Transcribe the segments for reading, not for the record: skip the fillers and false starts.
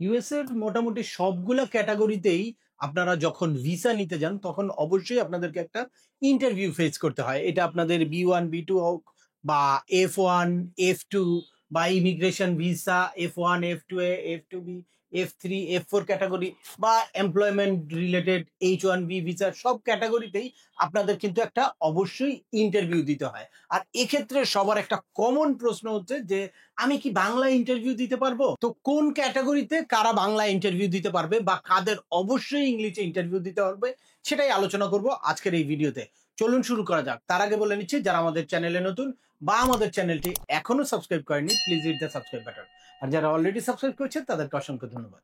US এর মোটামুটি সবগুলা ক্যাটাগরিতেই আপনারা যখন ভিসা নিতে যান তখন অবশ্যই আপনাদেরকে একটা ইন্টারভিউ ফেস করতে হয়। এটা আপনাদের B1 B2 হোক বা F1 F2 বা immigration visa F1 F2A F2B F3 F4 category বা এমপ্লয়মেন্ট রিলেটেড H1B ভিসা সব ক্যাটাগরিতেই আপনাদের কিন্তু একটা অবশ্যই ইন্টারভিউ দিতে হয়। আর এক্ষেত্রে সবার একটা কমন প্রশ্ন হচ্ছে যে আমি কি বাংলা ইন্টারভিউ দিতে পারবো? তো কোন ক্যাটাগরিতে কারা বাংলা ইন্টারভিউ দিতে পারবে বা কাদের অবশ্যই ইংলিশে ইন্টারভিউ দিতে পারবে সেটাই আলোচনা করব আজকের এই ভিডিওতে। চলুন শুরু করা যাক। তার আগে বলে নিচ্ছি, যারা আমাদের চ্যানেলে নতুন বা আমাদের চ্যানেলটি এখনো সাবস্ক্রাইব করেনি, please hit the subscribe button. আর যারা অলরেডি সাবস্ক্রাইব করেছে তাদেরকে অসংখ্য ধন্যবাদ।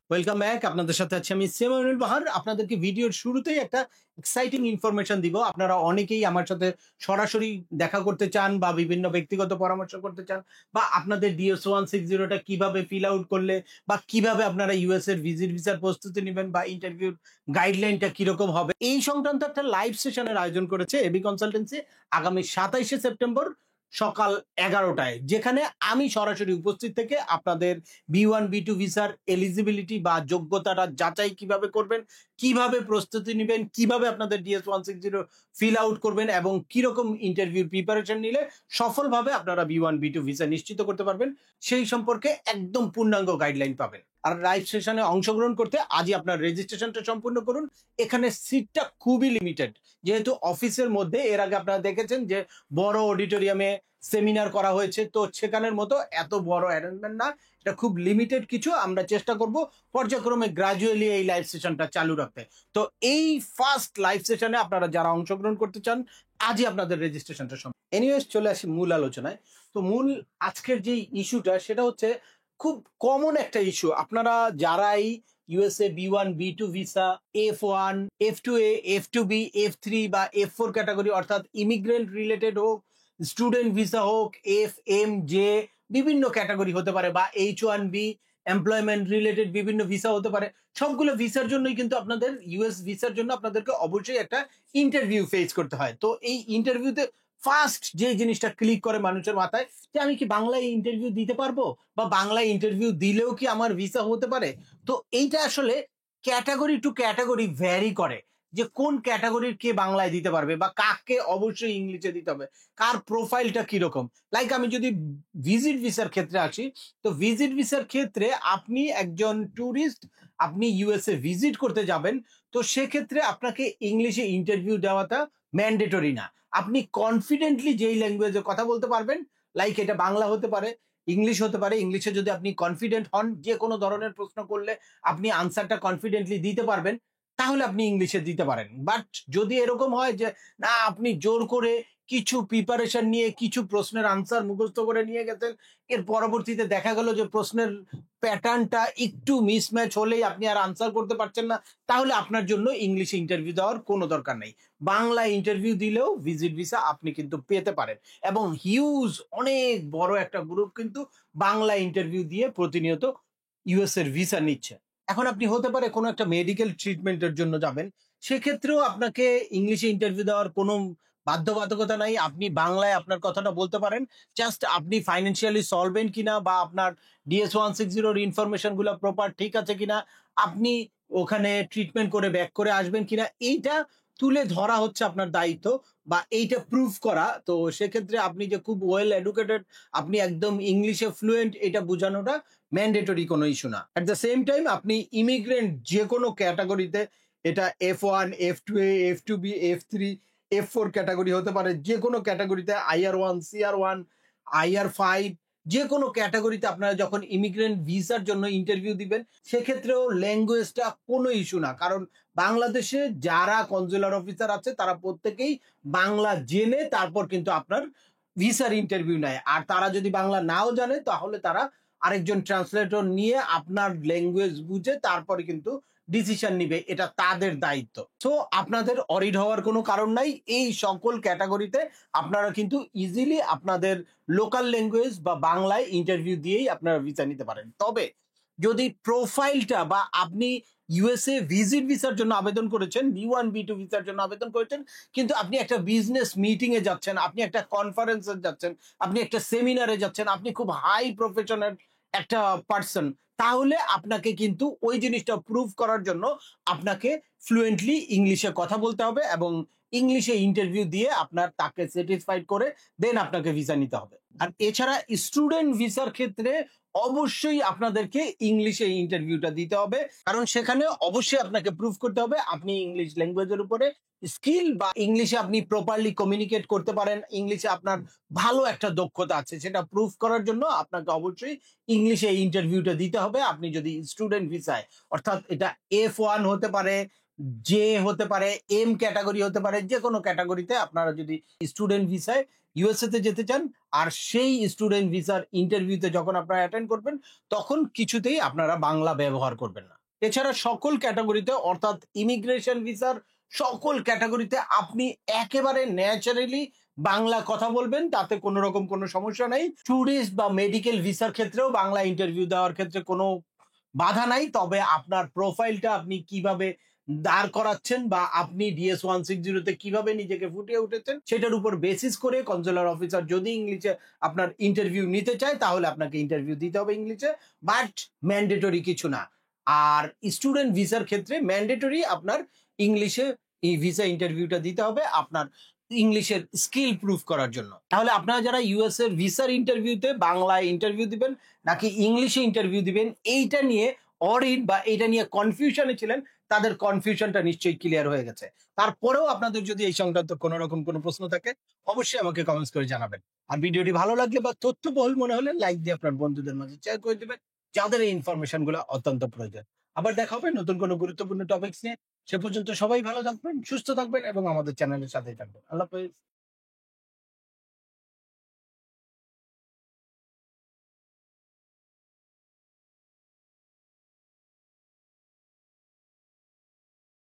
Welcome back. আপনাদের সাথে আছি আমি সেমানুল বাহার। আপনাদেরকে ভিডিওর শুরুতেই একটা এক্সাইটিং ইনফরমেশন দিব। আপনারা অনেকেই আমার সাথে সরাসরি দেখা করতে চান বা বিভিন্ন ব্যক্তিগত পরামর্শ করতে চান, বা আপনাদের DS-160টা কিভাবে ফিল আউট করলে বা কিভাবে আপনারা ইউএস এর ভিজিট ভিসার প্রস্তুতি নেবেন বা ইন্টারভিউর গাইডলাইনটা কিরকম হবে এই সংক্রান্ত একটা লাইভ সেশনের আয়োজন করেছে এবি কনসালটেন্সি আগামী 27শে সেপ্টেম্বর সকাল 11টায়, যেখানে আমি সরাসরি উপস্থিত থেকে আপনাদের B1 B2 ভিসার এলিজিবিলিটি বা যোগ্যতাটা যাচাই কিভাবে করবেন, কিভাবে প্রস্তুতি নেবেন, কিভাবে আপনাদের DS-160 ফিল আউট করবেন এবং কিরকম ইন্টারভিউর প্রিপারেশন নিলে সফলভাবে আপনারা B1 B2 ভিসা নিশ্চিত করতে পারবেন সেই সম্পর্কে একদম পূর্ণাঙ্গ গাইডলাইন পাবেন। আর লাইভ সেশনে অংশগ্রহণ করতে আজই আপনার রেজিস্ট্রেশনটা সম্পূর্ণ করুন। এখানে সিটটা খুবই লিমিটেড, যেহেতু অফিসের মধ্যে এর আগে আপনারা দেখেছেন যে বড় অডিটোরিয়ামে সেমিনার করা হয়েছে, তো সেখানের মতো এত বড় অ্যারেঞ্জমেন্ট না, এটা খুব লিমিটেড কিছু। আমরা চেষ্টা করব পর্যায়ক্রমে গ্রাজুয়ালি এই লাইভ সেশনটা চালু রাখতে। তো এই ফার্স্ট লাইভ সেশনে আপনারা যারা অংশগ্রহণ করতে চান আজই আপনাদের রেজিস্ট্রেশনটা এনিওয়েজ চলে আসি মূল আলোচনায়। তো মূল আজকের যে ইস্যুটা সেটা হচ্ছে খুব কমন একটা ইস্যু। আপনারা যারাই USA B1 B2 visa F1 F2A F2B F3 বা F4 ক্যাটাগরি অর্থাৎ ইমিগ্রেন্ট রিলেটেড হোক, স্টুডেন্ট ভিসা হোক, FMJ বিভিন্ন ক্যাটাগরি হতে পারে, বা H1B এমপ্লয়মেন্ট রিলেটেড বিভিন্ন ভিসা হতে পারে, সবগুলো ভিসার জন্যই কিন্তু আপনাদের ইউএস ভিসার জন্য আপনাদেরকে অবশ্যই একটা ইন্টারভিউ ফেস করতে হয়। তো এই ইন্টারভিউতে ফার্স্ট যে জিনিসটা ক্লিক করে মানুষের মাথায় যে আমি কি বাংলায় ইন্টারভিউ দিতে পারবো বা বাংলায় ইন্টারভিউ দিলেও কি আমার ভিসা হতে পারে। তো এইটা আসলে ক্যাটাগরি টু ক্যাটাগরি ভ্যারি করে যে কোন ক্যাটাগরির কে বাংলায় দিতে পারবে বা কাকে অবশ্যই ইংলিশে দিতে হবে, কার প্রোফাইলটা কিরকম। লাইক আমি যদি ভিজিট ভিসার ক্ষেত্রে আসি, তো ভিজিট ভিসার ক্ষেত্রে আপনি একজন ট্যুরিস্ট, আপনি ইউএসএ ভিজিট করতে যাবেন, তো সেক্ষেত্রে আপনাকে ইংলিশে ইন্টারভিউ দেওয়াটা ম্যান্ডেটরি না। আপনি কনফিডেন্টলি যেই ল্যাঙ্গুয়েজে কথা বলতে পারবেন, লাইক এটা বাংলা হতে পারে, ইংলিশ হতে পারে, ইংলিশে যদি আপনি কনফিডেন্ট হন, যে কোনো ধরনের প্রশ্ন করলে আপনি আনসারটা কনফিডেন্টলি দিতে পারবেন, তাহলে আপনি ইংলিশে দিতে পারেন। বাট যদি এরকম হয় যে না আপনি জোর করে কিছু প্রিপারেশন নিয়ে কিছু প্রশ্নের আনসার মুখস্থ করে নিয়ে গেছেন, এর পরবর্তীতে দেখা গেল যে প্রশ্নের প্যাটার্নটা একটু মিসম্যাচ হলেই আপনি আর আনসার করতে পারছেন না, তাহলে আপনার জন্য ইংলিশে ইন্টারভিউ দেওয়ার কোনো দরকার নেই। বাংলা ইন্টারভিউ দিলেও ভিজিট ভিসা আপনি কিন্তু পেতে পারেন, এবং হিউজ অনেক বড় একটা গ্রুপ কিন্তু বাংলা ইন্টারভিউ দিয়ে প্রতিনিয়ত ইউএস এর ভিসা নিচ্ছে। এখন আপনি হতে পারে কোনো একটা মেডিকেল ট্রিটমেন্টের জন্য যাবেন, সেক্ষেত্রেও আপনাকে ইংলিশে ইন্টারভিউ দেওয়ার কোনো বাধ্যবাধকতা নাই। আপনি বাংলায় আপনার কথাটা বলতে পারেন, জাস্ট আপনি ফাইন্যান্সিয়ালি সলভেন্ট কিনা বা আপনার DS-160 ইনফরমেশন গুলো প্রপার ঠিক আছে কিনা, আপনি ওখানে ট্রিটমেন্ট করে ব্যাক করে আসবেন কিনা, এইটা তুলে ধরা হচ্ছে আপনার দায়িত্ব বা এইটা প্রুফ করা। তো সেক্ষেত্রে আপনি যে খুব ওয়েল এডুকেটেড, আপনি একদম ইংলিশে ফ্লুয়েন্ট, এটা বোঝানোটা ম্যান্ডেটরি কোনো ইস্যু না। অ্যাট দ্য সেম টাইম আপনি ইমিগ্রেন্ট যে কোনো ক্যাটাগরিতে, এটা F1 F2A F2B F3 F4 category হতে পারে, যে কোনো ক্যাটাগরিতে IR1 CR1 IR5 যে কোনো ক্যাটাগরিতে আপনারা যখন ইমিগ্রেন্ট ভিসার জন্য ইন্টারভিউ দিবেন, সেক্ষেত্রেও ল্যাঙ্গুয়েজটা কোনো ইস্যু না। কারণ বাংলাদেশে যারা কনজুলার অফিসার আছে তারা প্রত্যেকেই বাংলা জেনে তারপর কিন্তু আপনার ভিসার ইন্টারভিউ নেয়। আর তারা যদি বাংলা নাও জানে তাহলে তারা আরেকজন ট্রান্সলেটর নিয়ে আপনার ল্যাঙ্গুয়েজ বুঝে তারপরে কিন্তু ডিসিশন নিবে, এটা তাদের দায়িত্ব। সো আপনাদের অরিড হওয়ার কোনো কারণ নাই। এই সকল ক্যাটাগরিতে আপনারা কিন্তু ইজিলি আপনাদের লোকাল ল্যাঙ্গুয়েজ বা বাংলায় ইন্টারভিউ দিয়েই আপনারা ভিসা নিতে পারেন। তবে যদি প্রোফাইলটা বা আপনি ইউএসএ ভিজিট ভিসার জন্য আবেদন করেছেন, B1 B2 ভিসার জন্য আবেদন করেছেন, কিন্তু আপনি একটা বিজনেস মিটিং এ যাচ্ছেন, আপনি একটা কনফারেন্সে যাচ্ছেন, আপনি একটা সেমিনারে যাচ্ছেন, আপনি খুব হাই প্রফেশনাল একটা পার্সন, তাহলে আপনাকে কিন্তু ওই জিনিসটা প্রুভ করার জন্য আপনাকে ফ্লুয়েন্টলি ইংলিশে কথা বলতে হবে এবং ইংলিশে ইন্টারভিউ দিয়ে আপনার তাকে স্যাটিসফাইড করে দেন আপনাকে ভিসা নিতে হবে। আর এছাড়া স্টুডেন্ট ভিসার ক্ষেত্রে অবশ্যই আপনাদেরকে ইংলিশে ইন্টারভিউটা দিতে হবে, কারণ সেখানে অবশ্যই আপনাকে প্রুভ করতে হবে আপনি ইংলিশ ল্যাঙ্গুয়েজের উপরে স্কিল বা ইংলিশে আপনি প্রপারলি কমিউনিকেট করতে পারেন, ইংলিশে আপনার ভালো একটা দক্ষতা আছে, সেটা প্রুভ করার জন্য আপনাকে অবশ্যই ইংলিশে ইন্টারভিউটা দিতে হবে। আপনি যদি স্টুডেন্ট ভিসায়, অর্থাৎ এটা F1 হতে পারে, জে হতে পারে, এম ক্যাটাগরি হতে পারে, যে কোনো ক্যাটাগরিতে আপনারা যদি স্টুডেন্ট ভিসায় ইউএসএ তে যেতে চান, আর সেই স্টুডেন্ট ভিসার ইন্টারভিউতে যখন আপনারা অ্যাটেন্ড করবেন, তখন কিছুতেই আপনারা বাংলা ব্যবহার করবেন না। এছাড়া সকল ক্যাটাগরিতে, অর্থাৎ ইমিগ্রেশন ভিসার সকল ক্যাটাগরিতে আপনি একেবারে ন্যাচারালি বাংলা কথা বলবেন, তাতে কোনো রকম কোনো সমস্যা নাই। ট্যুরিস্ট বা মেডিকেল ভিসার ক্ষেত্রেও বাংলা ইন্টারভিউ দেওয়ার ক্ষেত্রে কোনো বাধা নাই। তবে আপনার প্রোফাইলটা আপনি কিভাবে দাঁড় করাচ্ছেন বা আপনি DS-160 তে কিভাবে নিজেকে ফুটিয়ে উঠেছেন, সেটার উপর বেসিস করে কনসুলার অফিসার যদি ইংলিশে আপনার ইন্টারভিউ নিতে চায়, তাহলে আপনাকে ইন্টারভিউ দিতে হবে ইংলিশে, বাট ম্যান্ডেটরি কিছু না। আর স্টুডেন্ট ভিসার ক্ষেত্রে ম্যান্ডেটরি আপনার ইংলিশে এই ভিসা ইন্টারভিউটা দিতে হবে আপনার ইংলিশের স্কিল প্রুফ করার জন্য। তাহলে আপনারা যারা ইউএস এর ভিসার ইন্টারভিউতে বাংলায় ইন্টারভিউ দিবেন নাকি ইংলিশে ইন্টারভিউ দিবেন, এইটা নিয়ে অডিট বা এইটা নিয়ে কনফিউশনে ছিলেন, তাদের কনফিউশনটা নিশ্চয়ই ক্লিয়ার হয়ে গেছে। তারপরেও আপনাদের যদি এই সংক্রান্ত কোনো রকম কোনো প্রশ্ন থাকে, অবশ্যই আমাকে কমেন্টস করে জানাবেন। আর ভিডিওটি ভালো লাগলে বা তথ্যবহুল মনে হলে লাইক দিয়ে আপনার বন্ধুদের মাঝে শেয়ার করে দিবেন, যাদের এই ইনফরমেশন গুলো অত্যন্ত প্রয়োজন। আবার দেখা হবে নতুন কোনো গুরুত্বপূর্ণ টপিকস নিয়ে। সে পর্যন্ত সবাই ভালো থাকবেন, সুস্থ থাকবেন এবং আমাদের চ্যানেলের সাথেই থাকবেন। আল্লাহ হাফেজ।